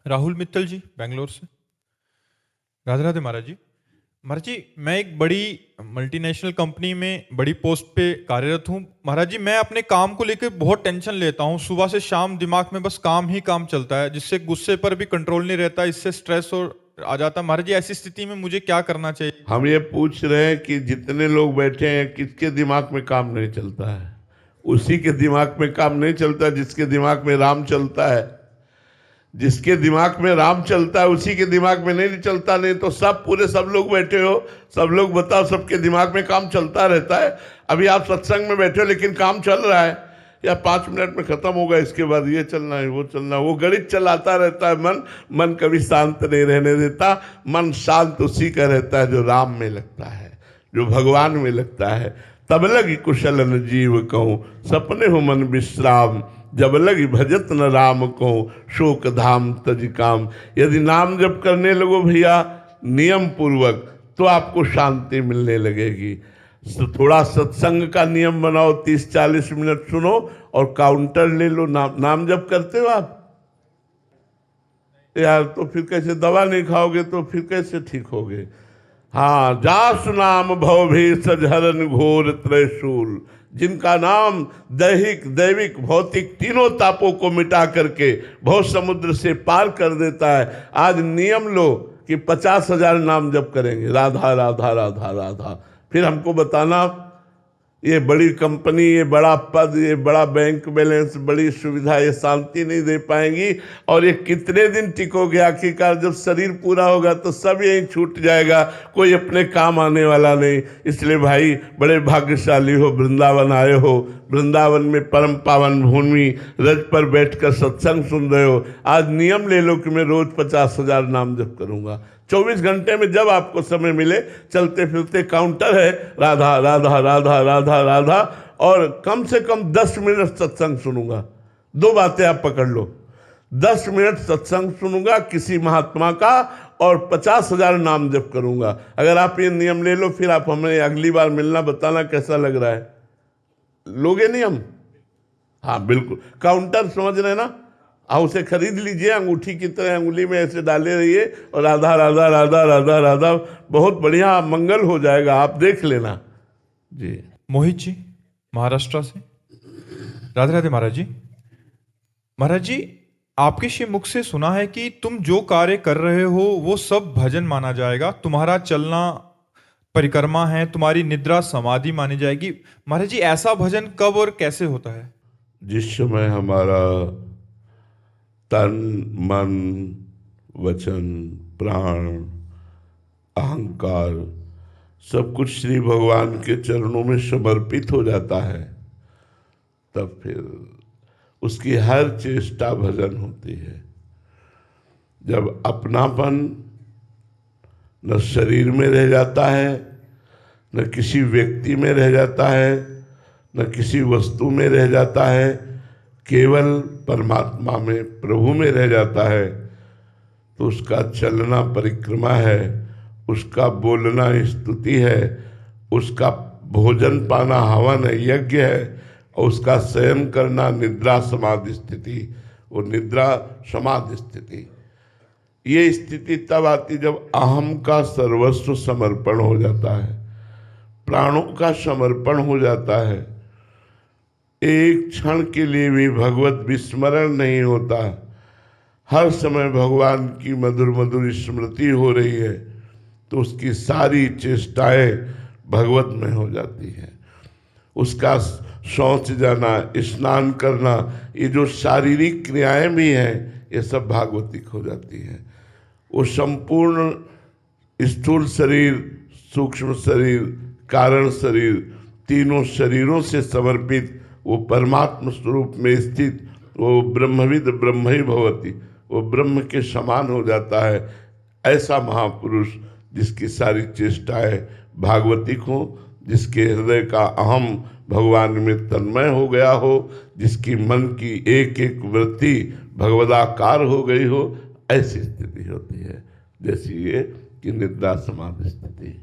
राहुल मित्तल जी, बेंगलोर से। राधे राधे महाराज जी। महाराज जी, मैं एक बड़ी मल्टीनेशनल कंपनी में बड़ी पोस्ट पे कार्यरत हूँ। महाराज जी, मैं अपने काम को लेकर बहुत टेंशन लेता हूँ। सुबह से शाम दिमाग में बस काम ही काम चलता है, जिससे गुस्से पर भी कंट्रोल नहीं रहता, इससे स्ट्रेस और आ जाता है। महाराज जी, ऐसी स्थिति में मुझे क्या करना चाहिए? हम ये पूछ रहे हैं कि जितने लोग बैठे हैं किसके दिमाग में काम नहीं चलता है? उसी के दिमाग में काम नहीं चलता जिसके दिमाग में राम चलता है। जिसके दिमाग में राम चलता है उसी के दिमाग में नहीं चलता। नहीं तो सब पूरे सब लोग बैठे हो, सब लोग बताओ, सबके दिमाग में काम चलता रहता है। अभी आप सत्संग में बैठे हो लेकिन काम चल रहा है, या 5 मिनट में खत्म होगा, इसके बाद ये चलना है वो चलना है, वो गणित चलाता रहता है। मन कभी शांत नहीं रहने देता। मन शांत उसी का रहता है जो राम में लगता है, जो भगवान में लगता है। तब लगी कुशल न जीव कहूँ, सपने हो मन विश्राम, जब लगी भजत न राम को, शोक धाम तज काम। यदि नाम जप करने लगो भैया नियम पूर्वक, तो आपको शांति मिलने लगेगी। तो थोड़ा सत्संग का नियम बनाओ, 30-40 मिनट सुनो और काउंटर ले लो। नाम जप करते हो आप? यार तो फिर कैसे? दवा नहीं खाओगे तो फिर कैसे ठीक होगे? हाँ, जासु नाम भवभीष हरन घोर त्रैशूल, जिनका नाम दैहिक दैविक भौतिक तीनों तापों को मिटा करके भव समुद्र से पार कर देता है। आज नियम लो कि 50,000 नाम जप करेंगे, राधा राधा राधा राधा। फिर हमको बताना ये बड़ी कंपनी, ये बड़ा पद, ये बड़ा बैंक बैलेंस, बड़ी सुविधा, ये शांति नहीं दे पाएंगी। और ये कितने दिन टिकोगे? आखिरकार जब शरीर पूरा होगा तो सब यहीं छूट जाएगा, कोई अपने काम आने वाला नहीं। इसलिए भाई बड़े भाग्यशाली हो, वृंदावन आए हो। वृंदावन में परम पावन भूमि रज पर बैठकर सत्संग सुन रहे हो। आज नियम ले लो कि मैं रोज 50,000 नाम जप करूंगा। 24 घंटे में जब आपको समय मिले, चलते फिरते काउंटर है, राधा राधा राधा राधा राधा, और कम से कम 10 मिनट सत्संग सुनूंगा। 2 बातें आप पकड़ लो, 10 मिनट सत्संग सुनूंगा किसी महात्मा का, और 50,000 नाम जप करूंगा। अगर आप ये नियम ले लो, फिर आप हमें अगली बार मिलना, बताना कैसा लग रहा है। लोगे नियम? हाँ बिल्कुल। काउंटर समझ रहे ना? आप उसे खरीद लीजिए, अंगूठी की तरह अंगुली में ऐसे डाले रहिए और राधा राधा राधा राधा राधा, बहुत बढ़िया मंगल हो जाएगा। आप देख लेना जी। मोहित जी, महाराष्ट्र से। राधे राधे महाराज जी। महाराज जी, आपके श्री मुख से सुना है कि तुम जो कार्य कर रहे हो वो सब भजन माना जाएगा। तुम्हारा चलना परिक्रमा है, तुम्हारी निद्रा समाधि मानी जाएगी। महाराज जी, ऐसा भजन कब और कैसे होता है? जिस समय हमारा तन मन वचन प्राण अहंकार सब कुछ श्री भगवान के चरणों में समर्पित हो जाता है, तब फिर उसकी हर चेष्टा भजन होती है। जब अपनापन न शरीर में रह जाता है, न किसी व्यक्ति में रह जाता है, न किसी वस्तु में रह जाता है, केवल परमात्मा में प्रभु में रह जाता है, तो उसका चलना परिक्रमा है, उसका बोलना स्तुति है, उसका भोजन पाना हवन यज्ञ है, और उसका शयन करना निद्रा समाधि स्थिति। वो निद्रा समाधि स्थिति, ये स्थिति तब आती जब अहम का सर्वस्व समर्पण हो जाता है, प्राणों का समर्पण हो जाता है। एक क्षण के लिए भी भगवत विस्मरण नहीं होता, हर समय भगवान की मधुर मधुर स्मृति हो रही है, तो उसकी सारी चेष्टाएं भगवत में हो जाती हैं। उसका शौच जाना, स्नान करना, ये जो शारीरिक क्रियाएं भी हैं, ये सब भागवतिक हो जाती हैं। वो संपूर्ण स्थूल शरीर, सूक्ष्म शरीर, कारण शरीर, तीनों शरीरों से समर्पित वो परमात्म स्वरूप में स्थित वो ब्रह्मविद ब्रह्म ही भवति, वो ब्रह्म के समान हो जाता है। ऐसा महापुरुष जिसकी सारी चेष्टाएं भागवतिक हो, जिसके हृदय का अहम भगवान में तन्मय हो गया हो, जिसकी मन की एक एक वृत्ति भगवदाकार हो गई हो, ऐसी स्थिति होती है जैसी ये कि निद्रा समाधि स्थिति।